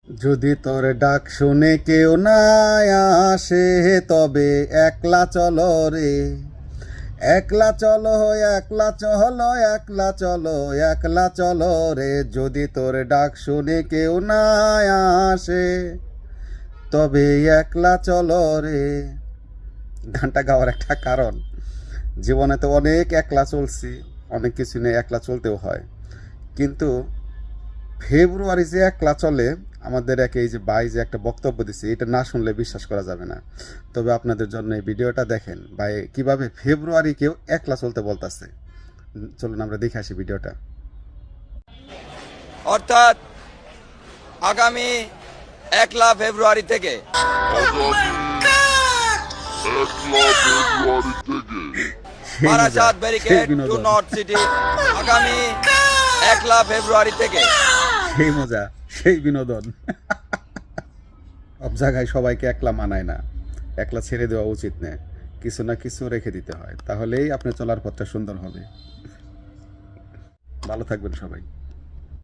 যদি তোর ডাক শুনে কেউ না আসে, তবে একলা চলো রে, একলা চলো, একলা চলো, একলা চলো, একলা চলো রে। যদি তোর ডাক শুনে কেউ না আসে, তবে একলা চলো রে। গানটা গাওয়ার একটা কারণ, জীবনে তো অনেক একলা চলছি, অনেক কিছু নিয়ে একলা চলতেও হয়, কিন্তু ফেব্রুয়ারি যে একলা চলে, আমাদের এই যে ভাই যে একটা বক্তব্য দিচ্ছে, এটা না শুনলে বিশ্বাস করা যাবে না। তবে আপনাদের জন্য এই ভিডিওটা দেখেন, ভাই কিভাবে ফেব্রুয়ারি কেউ একলা চলতে বলতেছে। চলুন আমরা দেখে আসি ভিডিওটা। অর্থাৎ আগামী 1 ফেব্রুয়ারি থেকে সেই মজা, বারাসাত সেই ব্যারিকেড টু বিনোদন, নর্থ সিটি আগামী 1 ফেব্রুয়ারি থেকে সেই মজা, সেই বিনোদন। সব জায়গায় সবাইকে একলা মানায় না, একলা ছেড়ে দেওয়া উচিত না, কিছু না কিছু রেখে দিতে হয়, তাহলেই আপনার চলার পথটা সুন্দর হবে। ভালো থাকবেন সবাই।